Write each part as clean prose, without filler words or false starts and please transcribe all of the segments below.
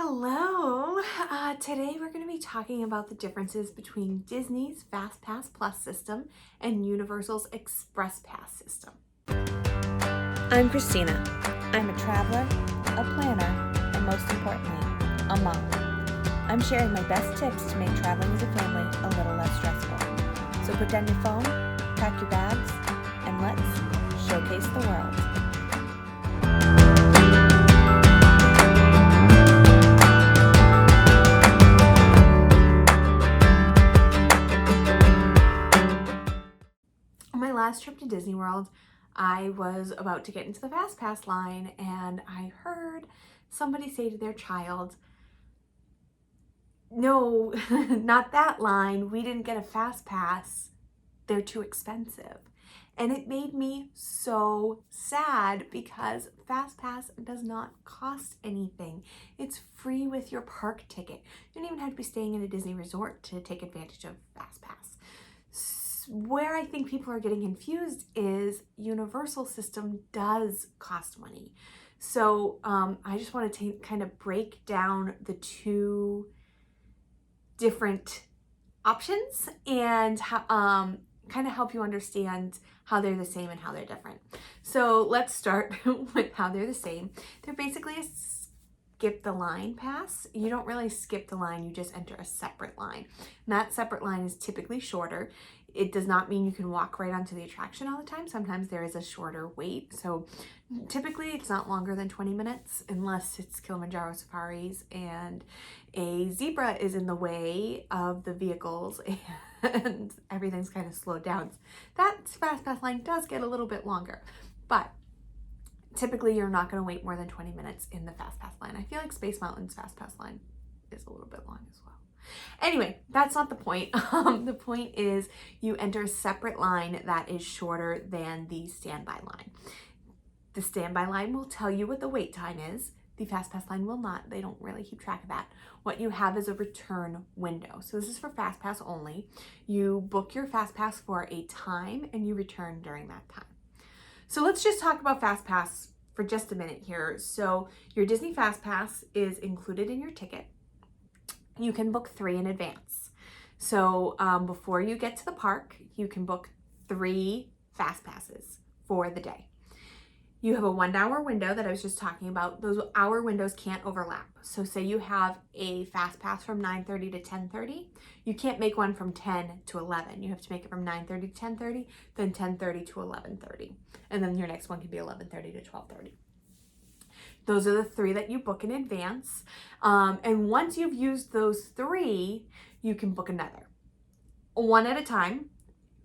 Hello! Today we're going to be talking about the differences between Disney's Fastpass Plus system and Universal's Express Pass system. I'm Christina. I'm a traveler, a planner, and most importantly, a mom. I'm sharing my best tips to make traveling as a family a little less stressful. So put down your phone, pack your bags, and let's showcase the world. On my last trip to Disney World, I was about to get into the Fastpass line and I heard somebody say to their child, "No, not that line. We didn't get a Fastpass. They're too expensive." And it made me so sad because Fastpass does not cost anything. It's free with your park ticket. You don't even have to be staying in a Disney resort to take advantage of Fastpass. Where I think people are getting confused is Universal system does cost money. So I just want to kind of break down the two different options and kind of help you understand how they're the same and how they're different. So let's start with how they're the same. They're basically a skip the line pass. You don't really skip the line, you just enter a separate line. And that separate line is typically shorter. It does not mean you can walk right onto the attraction all the time. Sometimes there is a shorter wait. So typically it's not longer than 20 minutes unless it's Kilimanjaro Safaris and a zebra is in the way of the vehicles and everything's kind of slowed down. That Fastpass line does get a little bit longer, but typically you're not going to wait more than 20 minutes in the Fastpass line. I feel like Space Mountain's Fastpass line is a little bit long as well. Anyway, that's not the point. The point is you enter a separate line that is shorter than the standby line. The standby line will tell you what the wait time is. The Fastpass line will not. They don't really keep track of that. What you have is a return window. So this is for Fastpass only. You book your Fastpass for a time and you return during that time. So let's just talk about Fastpass for just a minute here. So your Disney Fastpass is included in your ticket. You can book 3 in advance. So before you get to the park, you can book 3 Fastpasses for the day. You have a 1 hour window that I was just talking about. Those hour windows can't overlap. So say you have a Fastpass from 9:30 to 10:30, you can't make one from 10 to 11. You have to make it from 9:30 to 10:30, then 10:30 to 11:30. And then your next one can be 11:30 to 12:30. Those are the 3 that you book in advance. And once you've used those 3, you can book another. One at a time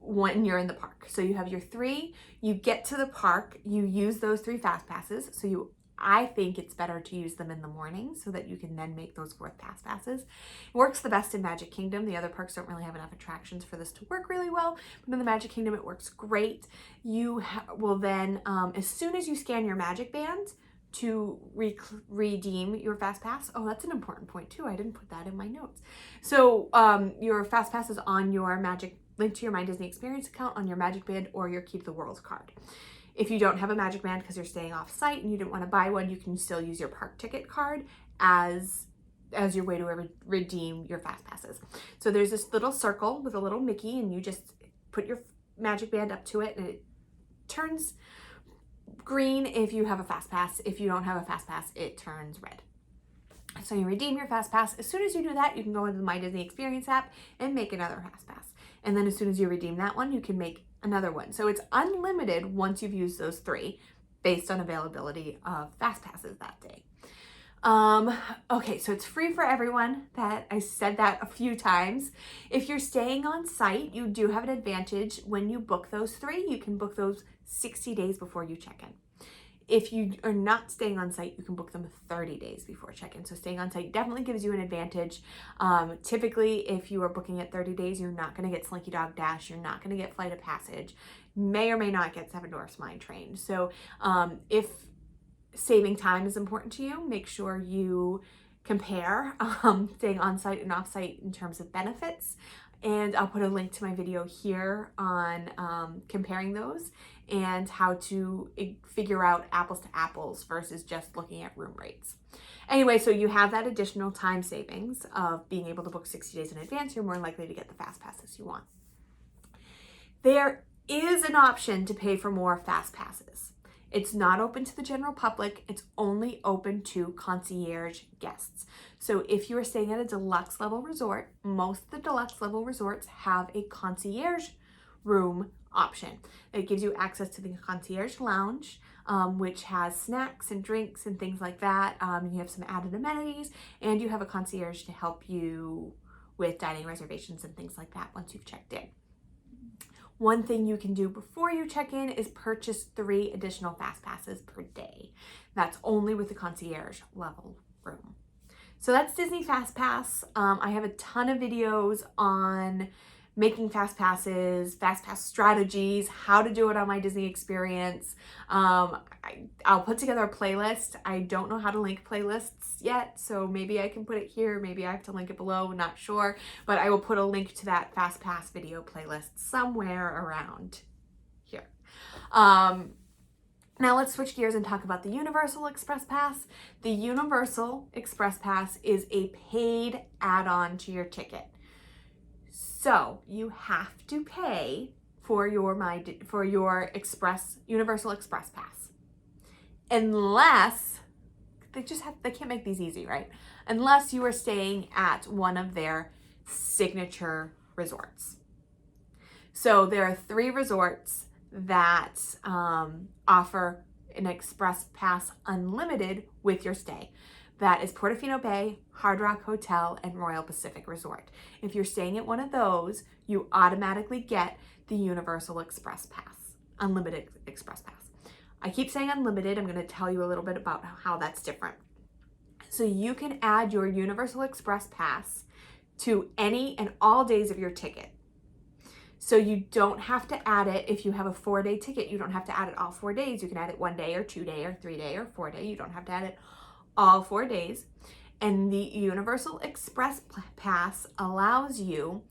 when you're in the park. So you have your 3, you get to the park, you use those 3 Fastpasses. So I think it's better to use them in the morning so that you can then make those 4 Fastpasses. It works the best in Magic Kingdom. The other parks don't really have enough attractions for this to work really well, but in the Magic Kingdom it works great. You will then, as soon as you scan your Magic Band to redeem your Fastpass. Oh, that's an important point too. I didn't put that in my notes. So your Fastpass is on your link to your My Disney Experience account on your Magic Band or your Keep the World card. If you don't have a Magic Band because you're staying off site and you didn't want to buy one, you can still use your park ticket card as your way to redeem your Fastpasses. So there's this little circle with a little Mickey and you just put your Magic Band up to it and it turns green if you have a Fastpass. If you don't have a Fastpass, it turns red. So you redeem your Fastpass. As soon as you do that, you can go into the My Disney Experience app and make another Fastpass. And then as soon as you redeem that one, you can make another one. So it's unlimited once you've used those 3 based on availability of Fastpasses that day. Okay, so it's free for everyone. That I said that a few times. If you're staying on site, you do have an advantage. When you book those 3, you can book those 60 days before you check in. If you are not staying on site, you can book them 30 days before check-in. So staying on site definitely gives you an advantage. Typically, if you are booking at 30 days, you're not going to get Slinky Dog Dash. You're not going to get Flight of Passage. May or may not get Seven Dwarfs Mine Train. So if saving time is important to you, make sure you compare staying on site and off site in terms of benefits And I'll put a link to my video here on comparing those and how to figure out apples to apples versus just looking at room rates. Anyway, so you have that additional time savings of being able to book 60 days in advance. You're more likely to get the fast passes you want. There is an option to pay for more fast passes. It's not open to the general public. It's only open to concierge guests. So if you are staying at a deluxe level resort, most of the deluxe level resorts have a concierge room option. It gives you access to the concierge lounge, which has snacks and drinks and things like that. You have some added amenities, and you have a concierge to help you with dining reservations and things like that once you've checked in. One thing you can do before you check in is purchase 3 additional fast passes per day. That's only with the concierge level room. So that's Disney Fast Pass. I have a ton of videos on making fast passes, fast pass strategies, how to do it on my Disney experience. I'll put together a playlist. I don't know how to link playlists yet, so maybe I can put it here. Maybe I have to link it below, not sure. But I will put a link to that fast pass video playlist somewhere around here. Now let's switch gears and talk about the Universal Express Pass. The Universal Express Pass is a paid add-on to your ticket. So you have to pay for your Universal Express Pass, unless they can't make these easy, right? Unless you are staying at one of their signature resorts. So there are 3 resorts that offer an Express Pass unlimited with your stay. That is Portofino Bay, Hard Rock Hotel, and Royal Pacific Resort. If you're staying at one of those, you automatically get the Universal Express Pass, Unlimited Express Pass. I keep saying unlimited. I'm going to tell you a little bit about how that's different. So you can add your Universal Express Pass to any and all days of your ticket. So you don't have to add it if you have a 4-day ticket. You don't have to add it all 4 days. You can add it 1 day or 2 day or 3 day or 4 day. You don't have to add it all 4 days. And the Universal Express Pass allows you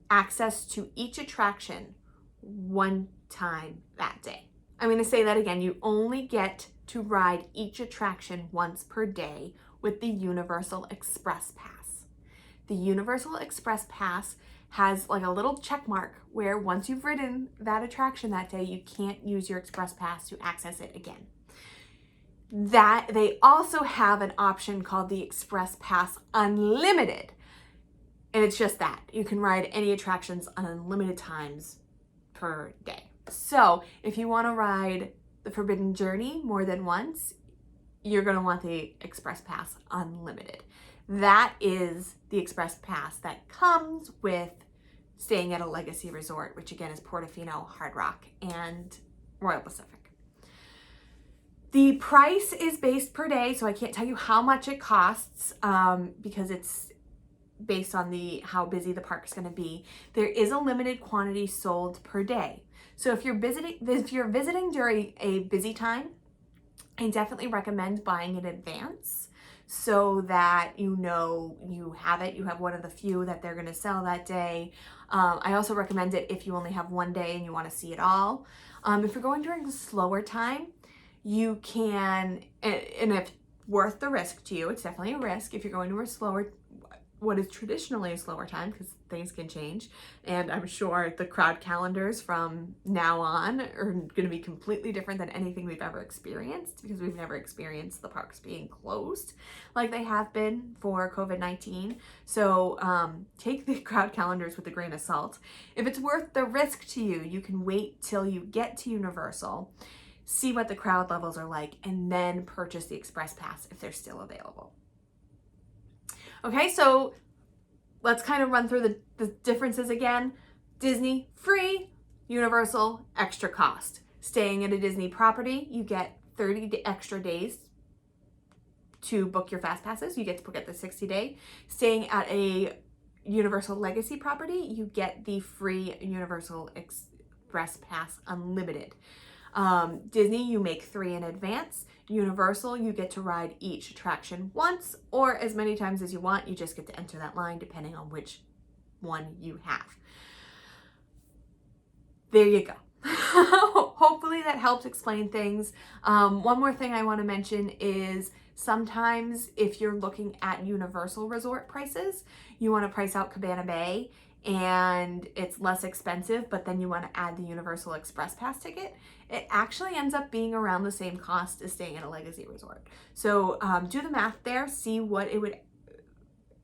access to each attraction 1 time that day. I'm going to say that again. You only get to ride each attraction once per day with the Universal Express Pass. The Universal Express Pass has like a little check mark where once you've ridden that attraction that day, you can't use your Express Pass to access it again. That they also have an option called the Express Pass Unlimited. And it's just that. You can ride any attractions on unlimited times per day. So if you want to ride the Forbidden Journey more than once, you're going to want the Express Pass Unlimited. That is the Express Pass that comes with staying at a Legacy Resort, which again is Portofino, Hard Rock, and Royal Pacific. The price is based per day, so I can't tell you how much it costs because it's based on how busy the park is going to be. There is a limited quantity sold per day. So if you're visiting during a busy time, I definitely recommend buying in advance so that you know you have it. You have one of the few that they're going to sell that day. I also recommend it if you only have 1 day and you want to see it all. If you're going during the slower time, you can, and if worth the risk to you, it's definitely a risk if you're going to what is traditionally a slower time, because things can change. And I'm sure the crowd calendars from now on are going to be completely different than anything we've ever experienced, because we've never experienced the parks being closed like they have been for COVID-19. So take the crowd calendars with a grain of salt. If it's worth the risk to you, you can wait till you get to Universal, see what the crowd levels are like, and then purchase the Express Pass if they're still available. Okay, so let's kind of run through the differences again. Disney, free. Universal, extra cost. Staying at a Disney property, you get 30 extra days to book your fast passes. You get to book at the 60-day. Staying at a Universal Legacy property, you get the free Universal Express Pass Unlimited. Disney, you make 3 in advance. Universal, you get to ride each attraction once or as many times as you want. You just get to enter that line depending on which one you have. There you go. Hopefully that helps explain things. One more thing I want to mention is sometimes if you're looking at Universal Resort prices, you want to price out Cabana Bay and it's less expensive, but then you want to add the Universal Express Pass ticket. It actually ends up being around the same cost as staying at a Legacy Resort. So do the math there, see what it would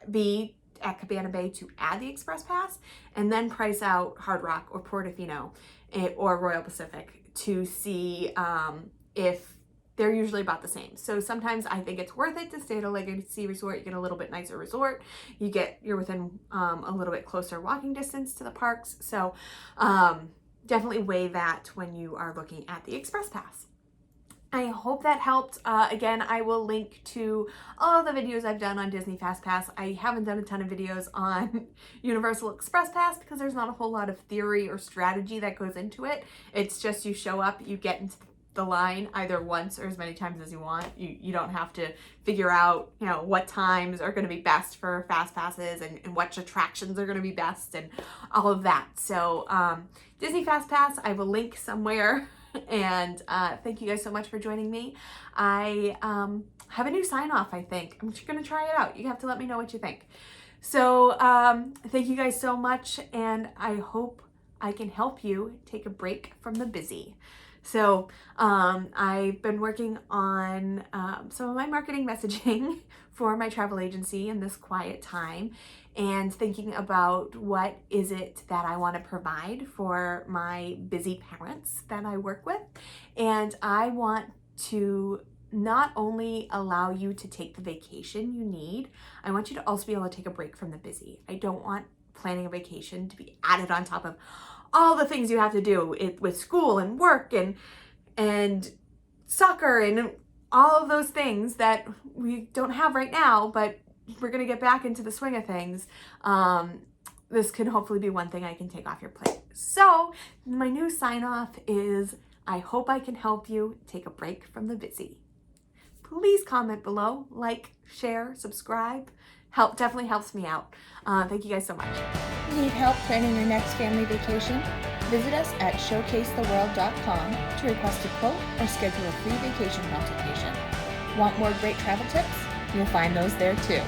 be at Cabana Bay to add the Express Pass, and then price out Hard Rock or Portofino or Royal Pacific to see if they're usually about the same. So sometimes I think it's worth it to stay at a Legacy Resort. You get a little bit nicer resort. You're within a little bit closer walking distance to the parks. So definitely weigh that when you are looking at the Express Pass. I hope that helped. Again, I will link to all of the videos I've done on Disney Fastpass. I haven't done a ton of videos on Universal Express Pass because there's not a whole lot of theory or strategy that goes into it. It's just you show up, you get into the line either once or as many times as you want. You don't have to figure out, what times are going to be best for Fastpasses and which attractions are going to be best and all of that. So Disney Fastpass, I will link somewhere. And thank you guys so much for joining me. I have a new sign off, I think. I'm just going to try it out. You have to let me know what you think. So thank you guys so much, and I hope I can help you take a break from the busy. So I've been working on some of my marketing messaging for my travel agency in this quiet time and thinking about what is it that I want to provide for my busy parents that I work with. And I want to not only allow you to take the vacation you need, I want you to also be able to take a break from the busy. I don't want planning a vacation to be added on top of all the things you have to do with school and work and soccer and all of those things that we don't have right now, but we're going to get back into the swing of things. This can hopefully be one thing I can take off your plate. So my new sign off is, I hope I can help you take a break from the busy. Please comment below, like, share, subscribe. Definitely helps me out. Thank you guys so much. Need help planning your next family vacation? Visit us at showcasetheworld.com to request a quote or schedule a free vacation consultation. Want more great travel tips? You'll find those there too.